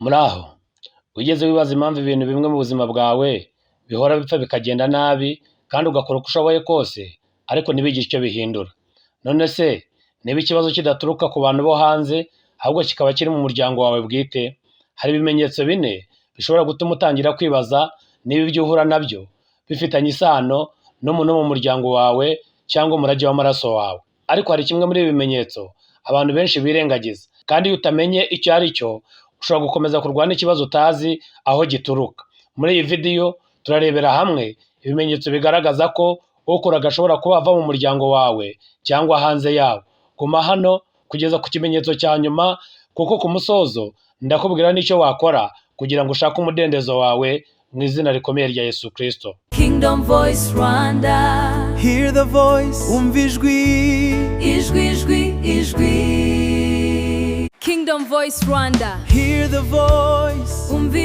Muraho, wigeze wibaza impamvu ibintu bimwe mu buzima bwawe bihora bipfa bikagenda nabi kandi ugakora uko ushoboye kose ariko ntibigire icyo bihindura? None se niba ikibazo kidaturuka ku bantu bo hanze ahubwo kikaba kiri mu muryango wawe bwite? Hari ibimenyetso bine bishobora gutuma utangira kwibaza niba ibyo uhura nabyo bifitanye isano n'umuntu wo mu muryango wawe cyangwa umurage w'amaraso wawe. Ariko hari kimwe muri ibi bimenyetso abantu benshi birengagiza, kandi iyo utamenye icyo ari cyo ushobora gukomeza kurwana ikibazo utazi aho gituruka. Muri iyi video turarebera hamwe ibimenyetso bigaragaza ko ukuraga ashobora kuba ava mu muryango wawe cyangwa hanze yawo. Guma hano kugeza ku kimenyetso cya nyuma, kuko ku musozo ndakubwira n'icyo wakora kugira ngo ushake umudendezo wawe mu izina rikomeye rya Yesu Kristo. Kingdom Voice Rwanda. Hear the voice, umva ijwi. Kingdom Voice Rwanda. Hear the voice, umva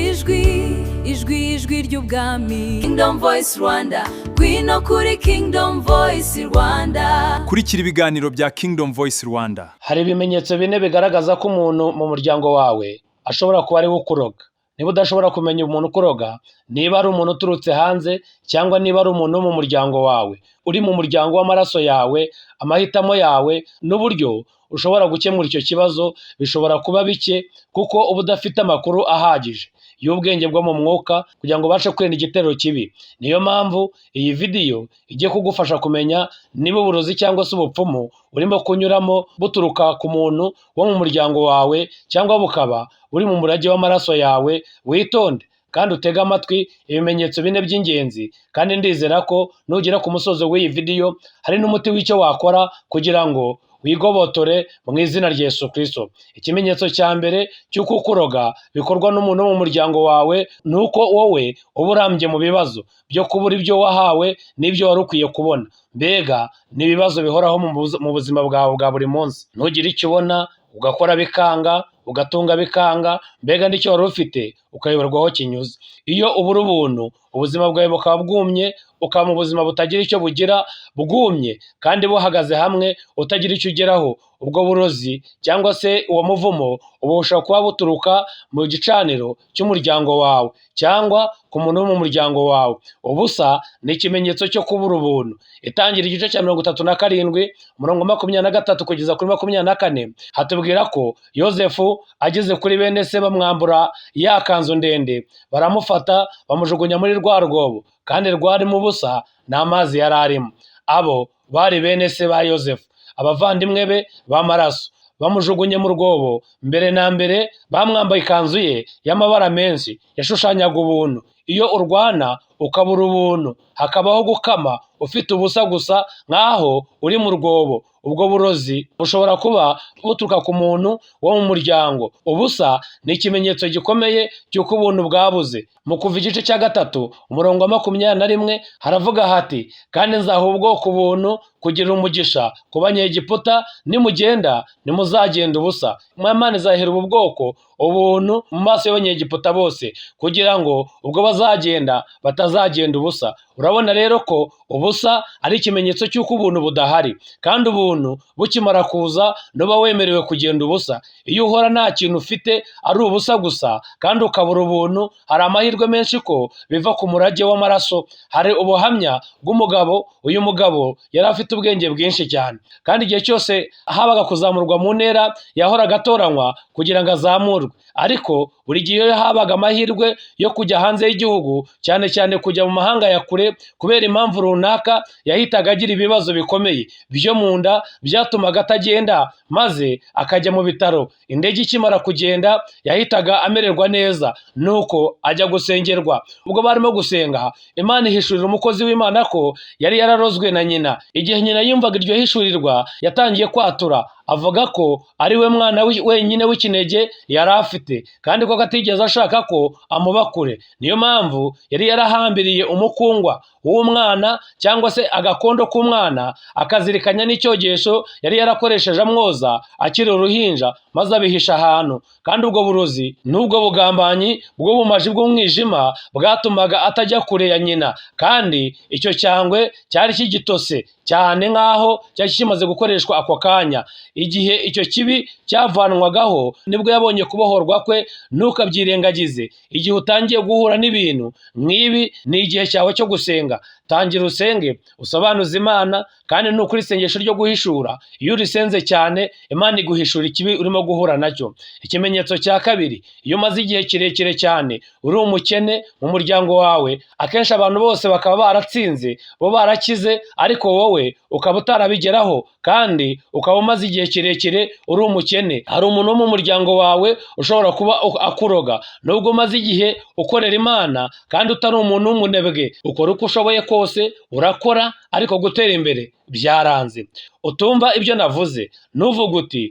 ijwi ry'ubwami. Kingdom Voice Rwanda. Gwino kuri Kingdom Voice Rwanda. kurikira ibiganiro bya Kingdom Voice Rwanda. Hari ibimenyetso bine bigaragaza ko umuntu mu muryango wawe ashobora kuba ari we ukuroga. Niba udashobora kumenya umuntu ukuroga, niba ari umuntu uturutse hanze cyangwa niba ari umuntu wo mu muryango wawe uri mu muryango w'amaraso yawe, amahitamo yawe n'uburyo ushobora gukemura icyo kibazo bishobora kuba bike, kuko uba udafite amakuru ahagije y'ubwenge bwo mu mwuka kugira ngo ubashe kwirinda igitero kibi. Niyo mpamvu iyi video igiye kugufasha kumenya niba uburozi cyangwa se ubupfumu urimo kunyuramo buturuka ku muntu wo mu muryango wawe cyangwa bukaba buri mu murage w'amaraso yawe. Witonde kandi utege amatwi ibimenyetso bine by'ingenzi, kandi ndizera ko nugera ku musozo w'iyi video hari n'umuti w'icyo wakora kugira ngo wigobotore mu izina rya Yesu Kristo. Ikimenyetso cya mbere cy'uko ukuroga bikorwa n'umuntu wo mu muryango wawe ni uko wowe uba urambye mu bibazo byo kubura ibyo wahawe n'ibyo wari ukwiye kubona. Mbega ni ibibazo bihoraho mu buzima bwawe bwa buri munsi. Ntugire icyo ubona ugakora bikanga, ugatunga bikanga, mbega n'icyo wari ufite ukayoberwa aho kinyuze. Iyo ubura ubuntu, ubuzima bwawe bukaba bwumye, ukaba mu buzima butagira icyo bugira, bwumye kandi buhagaze hamwe utagira icyo ugeraho. Ubwo burozi cyangwa se uwo muvumo uba ushobora kuba buturuka mu gicaniro cy'umuryango wawe cyangwa ku muntu wo mu muryango wawe. Ubusa ni ikimenyetso cyo kubura ubuntu. Itangira igice cya 37 umurongo 23 kugeza kuri 24 hatubwira ko Yozefu ageze kuri bene se bamwambura ya kanzu ndende, baramufata bamujugunya muri rwa rwobo, kandi rwarimo ubusa n'amazi yari arimo. Abo bari bene se ba Yozefu, abavandimwe be b'amaraso. Bamujugunye mu rwobo, mbere na mbere bamwambaye ikanzu ye y'amabara menshi yashushanyaga ubuntu. Iyo urwana ukabura ubuntu, hakabaho gukama ufite ubusa gusa nk'aho uri mu rwobo, ubwo burozi bushobora kuba buturuka ku muntu wo mu muryango. Ubusa ni ikimenyetso gikomeye cy'uko ubuntu bwabuze. Mu Kuva igice cya 3 umurongo wa 21 haravuga hati, kandi nzaha ubwoko ubuntu kugira umugisha ku Banyegiputa, nimugenda nimuzagenda ubusa. Imana izahera ubu bwoko ubuntu mu maso y'Abanyegiputa bose, kugira ngo ubwo bazagenda batazagenda ubusa. Urabona rero ko ubusa ari ikimenyetso cy'uko ubuntu budahari, kandi ubuntu bukimara kuza nuba wemerewe kugenda ubusa. Iyo uhora nta kintu ufite ari ubusa gusa kandi ukabura ubuntu, hari amahirwe menshi ko biva ku murage w'amaraso. Hari ubuhamya bw'umugabo, uyu mugabo yari afite ubwenge bwinshi cyane, kandi igihe cyose habaga kuzamurwa mu ntera yahoraga atoranywa kugira ngo azamurwe. Ariko buri gihe habaga amahirwe yo kujya hanze y'igihugu, cyane cyane kujya mu mahanga ya kure, kubera impamvu runaka yahitaga agira ibibazo bikomeye byo mu nda byatumaga atagenda, maze akajya mu bitaro. Indege ikimara kugenda yahitaga amererwa neza, nuko ajya gusengerwa. Ubwo barimo gusenga, Imana ihishurira umukozi w'Imana ko yari yararozwe na nyina. Igihe nyina yumvaga iryo hishurirwa, yatangiye kwatura avuga ko ari we mwana wenyine w'ikinege yari afite, kandi ko atigeze ashaka ko amuba kure. Niyo mpamvu yari yarahambiriye umukungwa w'umwana cyangwa se agakondo k'umwana, akazirikanya n'icyogesho yari yarakoresheje amwoza akiri uruhinja, maze abihisha ahantu. Kandi ubwo burozi n'ubwo bugambanyi bw'ubumaji bw'umwijima bwatumaga atajya kure ya nyina, kandi icyo cyangwe cyari kigitose cyane nk'aho cyari kimaze gukoreshwa ako kanya. Igihe icyo kibi cyavanwagaho nibwo yabonye kubohorwa kwe. Ntukabyirengagize. Igihe utangiye guhura n'ibintu nk'ibi ni igihe cyawe cyo gusenga. Tangira usenge, usobanuze Imana, kandi nukuri isengesho ryo guhishura. Iyo urisenze cyane, Imana iguhishura ikibi urimo guhura nacyo. Ikimenyetso cya kabiri, iyo umaze igihe kirekire cyane uri umukene mu muryango wawe, akenshi abantu bose bakaba baratsinze, bo barakize, ariko wowe ukaba utarabigeraho, kandi ukaba umaze igihe kirekire uri umukene. Hari umuntu wo mu muryango wawe ushobora kuba akuroga. Nubwo umaze igihe ukorera Imana kandi utari umuntu w'umunebwe, ukora uko ushoboye kose, urakora, ariko gutera imbere byaranze. Utumva ibyo navuze, ntuvuge uti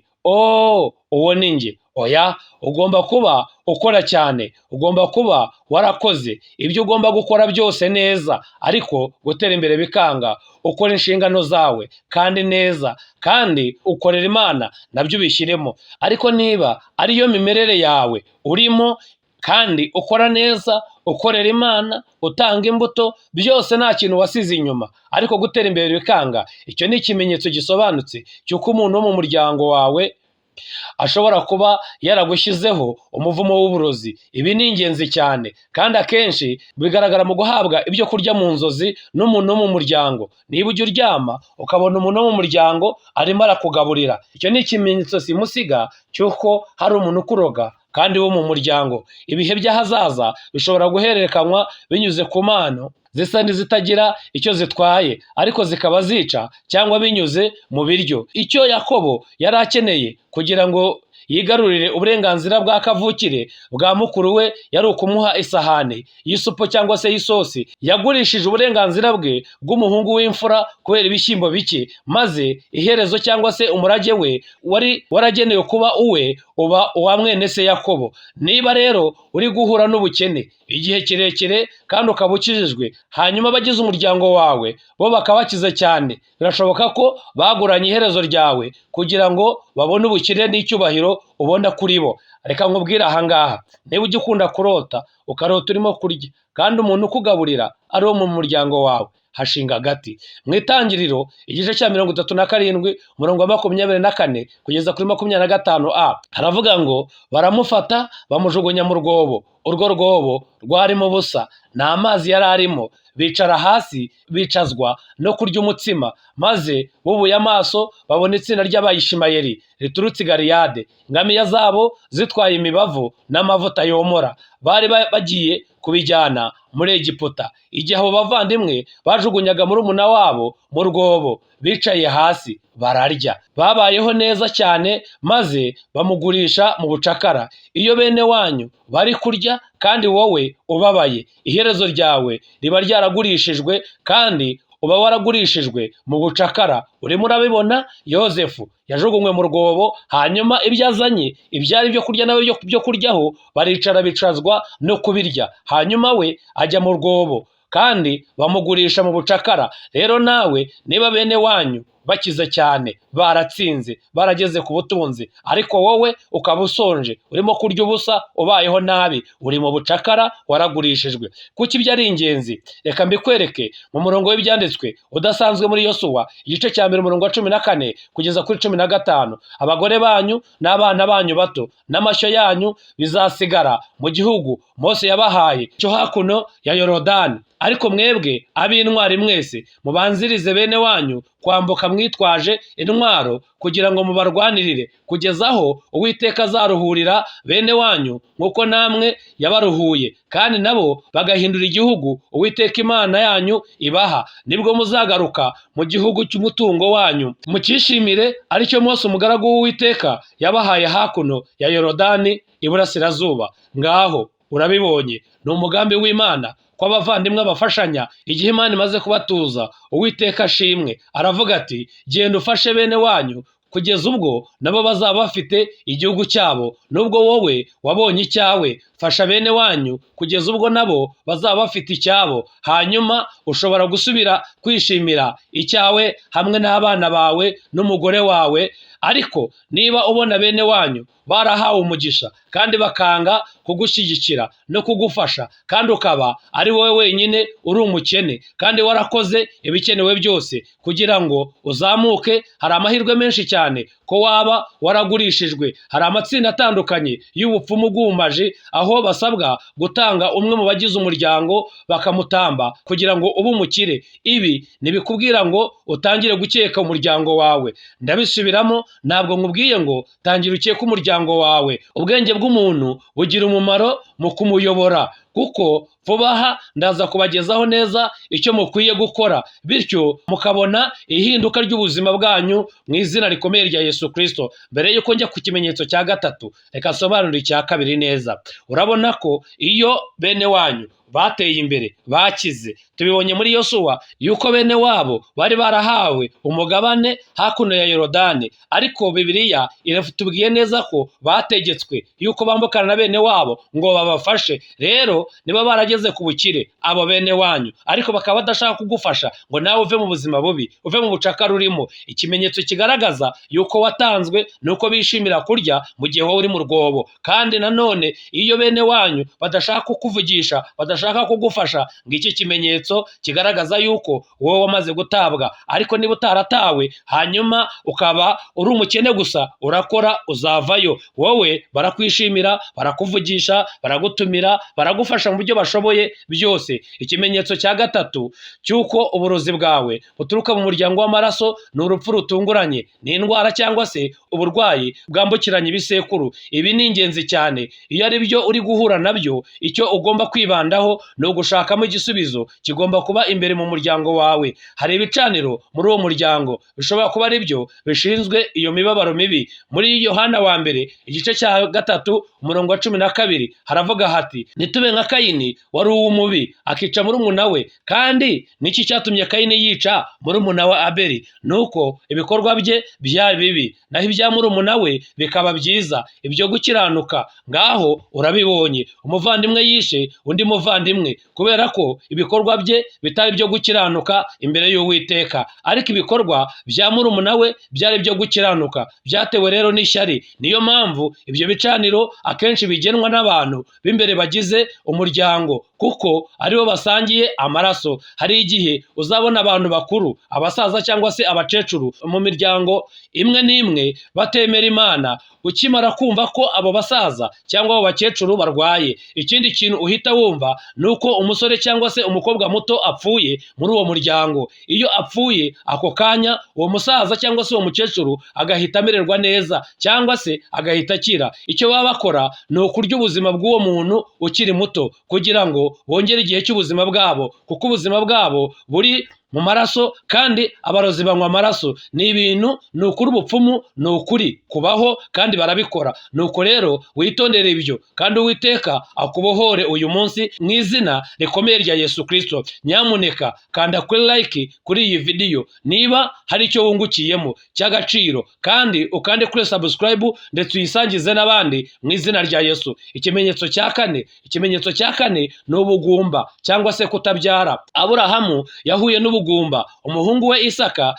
uwo ni njye. Oya, ugomba kuba ukora cyane, ugomba kuba warakoze ibyo ugomba gukora byose neza, ariko gutera imbere bikanga. Ukora inshingano zawe kandi neza, kandi ukorera Imana nabyo ubishyiremo. Ariko niba ariyo mimerere yawe urimo, kandi ukora neza, ukorera Imana, utanga imbuto, byose nta kintu wasize inyuma, ariko gutera imbere bikanga, icyo ni ikimenyetso gisobanutse cy'uko umuntu wo mu muryango wawe ashobora kuba yaragushyizeho umuvumo w'uburozi. Ibi ni ingenzi cyane, kandi akenshi bigaragara mu guhabwa ibyo kurya mu nzozi n'umuntu wo mu muryango. Niba ujya uryama ukabona umuntu wo mu muryango arimo arakugaburira, icyo ni ikimenyetso simusiga cy'uko hari umuntu ukuroga kandi wo mu muryango. Ibihe by'ahazaza bishobora guhererekanywa binyuze ku mpano zisa n'izitagira icyo zitwaye, ariko zikaba zica, cyangwa binyuze mu biryo. Icyo Yakobo yari akeneye kugira ngo yigarurire uburenganzira bwa kavukire bwa mukuru we yari ukumuha isahani y'isupu cyangwa se y'isosi. Yagurishije uburenganzira bwe bw'umuhungu w'imfura kubera ibishyimbo bike, maze iherezo cyangwa se umurage we wari waragenewe kuba uwe uba uwa mwene se Yakobo. Niba rero uri guhura n'ubukene igihe kirekire kandi ukaba ukijijwe, hanyuma abagize umuryango wawe bo bakaba bakize cyane, birashoboka ko baguranye iherezo ryawe kugira ngo babone ubukire n'icyubahiro ubona kuri bo. Reka nkubwire ahangaha, niba ujya ukunda kurota, ukarota urimo kurya, kandi umuntu ukugaburira ari uwo mu muryango wawe, hashinga agati. Mu Itangiriro igice cya 37 umurongo wa 24 kugeza kuri 25a haravuga ngo baramufata bamujugunya mu rwobo. Urwo rwobo rwarimo ubusa, nta mazi yari arimo. Bicara hasi bicazwa no kurya umutsima, maze bubuye amaso babona itsinda ry'Abayishimayeli riturutse i Galeyadi, ingamiya zabo zitwaye imibavu n'amavuta yomora. Bari bagiye kubijyana muri Egiputa. Igihe abo bavandimwe bajugunyaga murumuna wabo mu rwobo, bicaye hasi bararya. Babayeho neza cyane, maze bamugurisha mu bucakara. Iyo bene wanyu bari kurya kandi wowe ubabaye, iherezo ryawe riba ryaragurishijwe, kandi uba waragurishijwe mu bucakara. Urimo urabibona, Yozefu yajugunywe mu rwobo, hanyuma ibyo azanye ibyari byo kurya nawe byo kuryaho baricara bicazwa no kubirya, hanyuma we ajya mu rwobo, kandi bamugurisha mu bucakara. Rero nawe niba bene wanyu bakize cyane, baratsinze, barageze ku butunzi, ariko wowe ukaba usonje, urimo kurya ubusa, ubayeho nabi, uri mu bucakara, waragurishijwe. Kuki ibyo ari ingenzi? Reka mbikwereke mu murongo w'ibyanditswe udasanzwe muri Yosuwa igice cya 1 umurongo wa 14 kugeza kuri 15. Abagore banyu n'abana banyu bato n'amashyo yanyu bizasigara mu gihugu Mose yabahaye cyo hakuno ya Yorodani, ariko mwebwe ab'intwari mwese mubanzirize bene wanyu kwambuka mwitwaje intwaro kugira ngo mubarwanirire, kugeza aho Uwiteka azaruhurira bene wanyu nk'uko namwe yabaruhuye, kandi nabo bagahindura igihugu Uwiteka Imana yanyu ibaha. Nibwo muzagaruka mu gihugu cy'umutungo wanyu, mukishimire, aricyo Mose umugaragu w'Uwiteka yabahaye hakuno ya Yorodani iburasirazuba. Ngaho urabibonye, ni umugambi w'Imana ko abavandimwe bafashanya igihe Imana imaze kubatuza. Uwiteka ashimwe, aravuga ati genda ufashe bene wanyu kugeza ubwo nabo bazaba bafite igihugu cyabo, nubwo wowe wabonye icyawe. fasha bene wanyu kugeza ubwo nabo bazaba bafite icyabo, hanyuma ushobora gusubira kwishimira icyawe hamwe n'abana bawe n'umugore wawe. Ariko niba ubona bene wanyu barahawe umugisha kandi bakanga kugushyigikira no kugufasha, kandi ukaba ari wowe wenyine uri umukene kandi warakoze ibikenewe byose kugira ngo uzamuke, hari amahirwe menshi cyane ko waba waragurishijwe. Hari amatsinda atandukanye y'ubupfumu bw'ubumaji aho basabwa gutanga umwe mu bagize umuryango bakamutamba kugira ngo ube umukire. Ibi ntibikubwira ngo utangire gukeka umuryango wawe. Ndabisubiramo, ntabwo nkubwiye ngo tangira ukeke umuryango wawe. Ubwenge bw'umuntu bugira umumaro mu kumuyobora, kuko vuba aha ndaza kubagezaho neza icyo mukwiye gukora, bityo mukabona ihinduka ry'ubuzima bwanyu mu izina rikomeye rya Yesu Kristo. Mbere yuko njya ku kimenyetso cya gatatu, reka nsobanure icya kabiri neza. Urabona ko iyo bene wanyu bateye imbere, bakize, tubibonye muri Yosuwa yuko bene wabo bari barahawe umugabane hakuno ya Yorodani, ariko Bibiliya iratubwiye neza ko bategetswe yuko bambukana na bene wabo ngo babafashe. Rero niba barageze ku bukire abo bene wanyu, ariko bakaba badashaka kugufasha ngo nawe uve mu buzima bubi, uve mu bucakara urimo, ikimenyetso kigaragaza yuko watanzwe nuko bishimira kurya mu gihe wowe uri mu rwobo. Kandi nanone iyo bene wanyu badashaka kukuvugisha, badashaka kugufasha, ngiki kimenyetso kigaragaza yuko wowe wamaze gutabwa. Ariko niba utaratawe hanyuma ukaba uri umukene gusa, urakora uzavayo. Wowe barakwishimira, barakuvugisha, baragutumira, baragufasha mu buryo bashoboye byose. Ikimenyetso cya gatatu cyuko uburozi bwawe buturuka mu muryango w'amaraso ni urupfu rutunguranye, ni indwara cyangwa se uburwayi bwambukiranya ibisekuru. Ibi ni ingenzi cyane. Iyo ari byo uri guhura nabyo, icyo ugomba kwibandaho ni ugushakamo igisubizo. Kigomba kuba imbere mu muryango wawe. Hari ibicaniro muri uwo muryango bishobora kuba ari byo bishinzwe iyo mibabaro mibi. Muri Yohana wa mbere igice cya 3 umurongo wa 12 haravuga hati, nitube nka Kayini wari uw'umubi akica murumuna we. Kandi niki cyatumye Kayini yica murumuna wa Abeli? Nuko ibikorwa bye byari bibi, naho ibya murumuna we bikaba byiza, ibyo gukiranuka. Ngaho urabibonye, umuvandimwe yishe undi muvandimwe kubera ko ibikorwa bye bitari byo gukiranuka imbere y'Uwiteka, ariko ibikorwa bya murumuna we byari byo gukiranuka. Byatewe rero n'ishyari. Niyo mpamvu ibyo bicaniro akenshi bigenwa n'abantu b'imbere bagize umuryango, kuko aribo basangiye amaraso. Hari igihe uzabona abantu bakuru, abasaza cyangwa se abakecuru mu miryango imwe n'imwe batemera Imana. Ukimara kumva ko abo basaza cyangwa abo bakecuru barwaye, ikindi kintu uhita wumva nuko umusore cyangwa se umukobwa muto apfuye muri uwo muryango. Iyo apfuye ako kanya, uwo musaza cyangwa se uwo mukecuru agahita amererwa neza cyangwa se agahita akira. Icyo baba bakora ni ukurya ubuzima bw'uwo muntu ukiri muto kugira ngo bongere igihe cy'ubuzima bwabo, kuko ubuzima bwabo buri mu maraso kandi abarozi banywa amaraso. Ni ibintu, ni ukuri, ubupfumu ni ukuri kubaho kandi barabikora. Nuko rero witondere ibyo, kandi Uwiteka akubohore uyu munsi mu izina rikomeye rya Yesu Kristo. Nyamuneka kanda kuri like kuri iyi video niba hari icyo wungukiyemo cy'agaciro, kandi ukande kuri subscribe ndetse uyisangize n'abandi mu izina rya Yesu. Ikimenyetso cya kane ni ubugumba cyangwa se kutabyara. Aburahamu yahuye n'ubugumba. Umuhungu we Isaka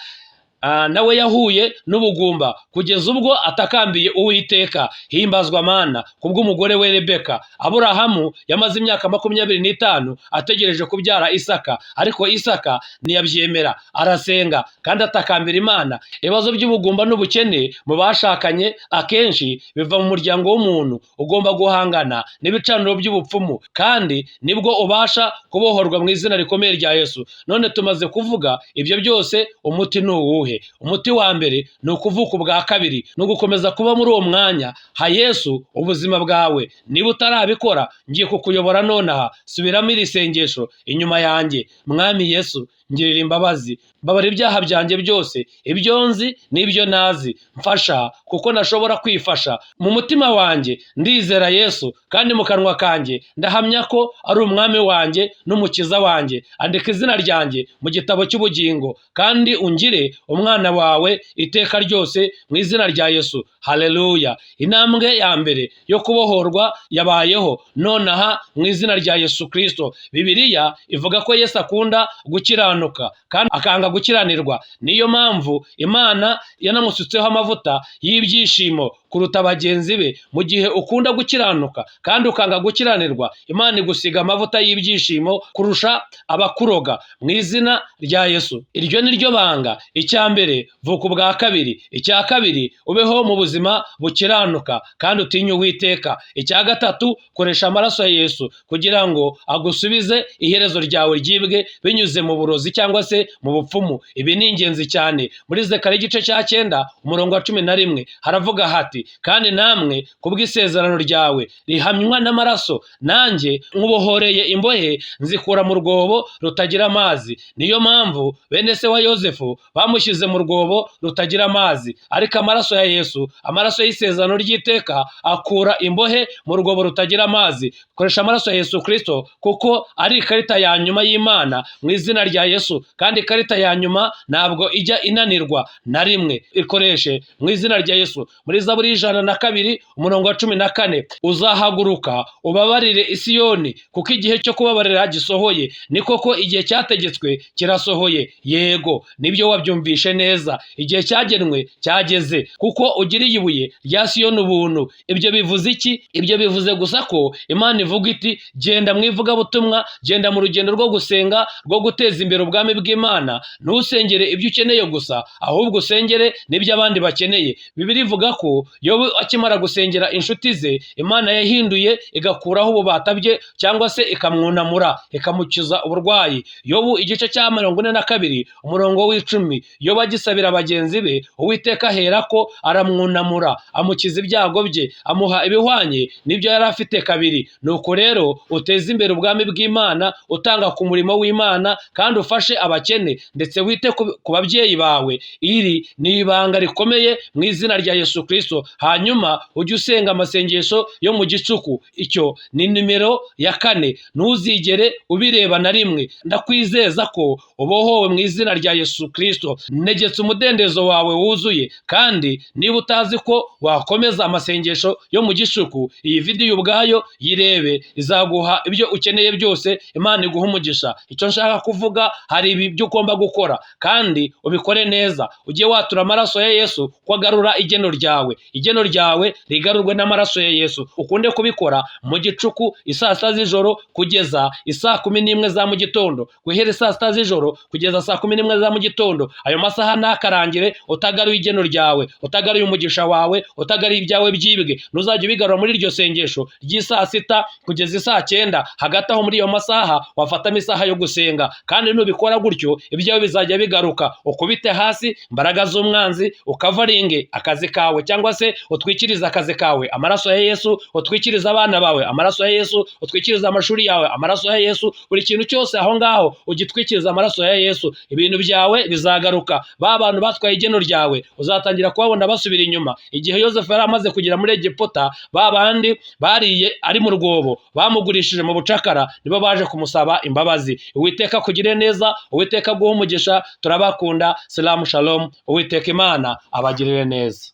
nawe yahuye n'ubugumba kugeza ubwo atakambiye Uwiteka. Himbazwa Mana kubw'umugore we Rebeka. Aburahamu yamaze imyaka 25 ategereje kubyara Isaka, ariko Isaka ntiyabyemera, arasenga kandi atakambira Imana. Ibibazo by'ubugumba n'ubukene mu bashakanye akenshi biva mu muryango w'umuntu. Ugomba guhangana n'ibicaniro by'ubupfumu, kandi nibwo ubasha kubohorwa mu izina rikomeye rya Yesu. None tumaze kuvuga ibyo byose, umuti ni uwuhe? Umuti wa mbere ni ukuvuka ubwa kabiri, ni ugukomeza kuba muri uwo mwanya ha Yesu ubuzima bwawe. Niba utarabikora, ngiye kukuyobora nonaha. Subiramo iri sengesho inyuma yanjye. Mwami Yesu, ngirira imbabazi, mbabarira ibyaha byanjye byose, ibyo nzi n'ibyo nazi, mfasha kuko ntashobora kwifasha. Mu mutima wanjye ndizera Yesu, kandi mu kanwa kanjye ndahamya ko ari umwami wanjye n'umukiza wanjye. Andika izina ryanjye mu gitabo cy'ubugingo, kandi ungire umwana wawe iteka ryose mu izina rya Yesu. Haleluya! Intambwe ya mbere yo kubohorwa yabayeho nonaha mu izina rya Yesu Kristo. Bibiliya ivuga ko Yesu akunda gukiranuka kandi akanga gukiranirwa. Niyo mpamvu Imana yanamusutseho amavuta y'ibyishimo kuruta bagenzi be. Mu gihe ukunda gukiranuka kandi ukanga gukiranirwa, Imana igusiga amavuta y'ibyishimo kurusha abakuroga mu izina rya Yesu. Iryo ni ryo banga. Icya mbere, vuka ubwa kabiri. Icya kabiri, ubeho mu buzima bukiranuka kandi utinye Uwiteka. Icya gatatu, koresha amaraso ya Yesu kugira ngo agusubize iherezo ryawe ryibwe binyuze mu burozi cyangwa se mu bupfumu. Ibi ni ingenzi cyane. Muri Zekariya igice cya 9 umurongo wa 11 haravuga hati, kandi namwe kubw'isezerano ryawe rihamywa n'amaraso, nanjye nkubohoreye imbohe nzikura mu rwobo rutagira amazi. Niyo mpamvu bene se wa Yozefu bamushyize mu rwobo rutagira amazi, ariko amaraso ya Yesu, amaraso y'isezerano ry'iteka, akura imbohe mu rwobo rutagira amazi. Koresha amaraso ya Yesu Kristo kuko ari ikarita ya nyuma y'Imana mu izina rya Yesu, kandi ikarita ya nyuma ntabwo ijya inanirwa na rimwe. Ikoreshe mu izina rya Yesu. Muri Zaburi 102 umurongo wa 14, uzahaguruka ubabarire Isiyoni kuko igihe cyo kubabarira gisohoye. Ni koko igihe cyategetswe kirasohoye. Yego, nibyo wabyumvishe neza. Igihe cyagenwe cyageze kuko ugiriye ibuye rya Siyoni ubuntu. Ibyo bivuze iki? Ibyo bivuze gusa ko Imana ivuga iti, genda mu ivugabutumwa, genda mu rugendo rwo gusenga, rwo guteza imbere ubwami bw'Imana. Ntusengere ibyo ukeneye gusa, ahubwo usengere n'ibyo abandi bakeneye. Bibiliya ivuga ko Yobu akimara gusengera inshuti ze, Imana yahinduye igakuraho ububata bye cyangwa se ikamwunamura, ikamukiza uburwayi. Yobu igice cya 42 umurongo w'10, Yobu agisabira bagenzi be, Uwiteka aherako aramwunamura, amukiza ibyago bye, amuha ibihwanye n'ibyo yari afite kabiri. Nuko rero uteze imbere ubwami bw'Imana, utanga ku murimo w'Imana, kandi ufashe abakene, ndetse wite ku babyeyi bawe. Iri ni ibanga rikomeye mu izina rya Yesu Kristo. Hanyuma ujye usenga amasengesho yo mu gicuku. Icyo ni nimero ya 4. Ntuzigere ubireba na rimwe. Ndakwizeza ko ubohowe mu izina rya Yesu Kristo. Negetse umudendezo wawe wuzuye, kandi niba utazi ko wakomeza amasengesho yo mu gicuku, iyi video ubwayo yirebe, izaguha ibyo ukeneye byose. Imana iguha umugisha. Icyo nshaka kuvuga, hari ibi byo ugomba gukora kandi ubikore neza. Ujye watura amaraso ya Yesu kwagarura igeno ryawe. Igeno ryawe rigarurwe n'amaraso ya Yesu. Ukunde kubikora mu gicuku, isaa 6 z'ijoro kugeza isaa 11 za mu gitondo. Guhera saa 6 z'ijoro kugeza saa 11 za mu gitondo. Ayo masaha ntakarangire utagaruye igeno ryawe, utagaruye umugisha wawe, utagaruye ibyawe byibwe. Ntuzajye ubigarura muri iryo sengesho ry'isaa 6 kugeza isaa 9. Hagati aho muri iyo masaha wafatamo isaha yo gusenga, kandi nubikora gutyo ibyawe bizajya bigaruka. Ukubite hasi imbaraga z'umwanzi, ukavaringe akazi kawe cyangwa se utwikiriza akazi kawe amaraso ya Yesu, utwikiriza abana bawe amaraso ya Yesu, utwikiriza amashuri yawe amaraso ya Yesu. Buri kintu cyose aho ngaho ugitwikiriza amaraso ya Yesu. Ibintu byawe bizagaruka. Ba bantu batwaye igeno ryawe uzatangira kubabona basubira inyuma. Igihe Yozefu yari amaze kugera muri Egiputa, ba bandi bariye ari mu rwobo bamugurishije mu bucakara nibo baje kumusaba imbabazi. Uwiteka kugire neza, Uwiteka guha umugisha. Turabakunda. Shalom shalom. Uwiteka Imana abagirire neza.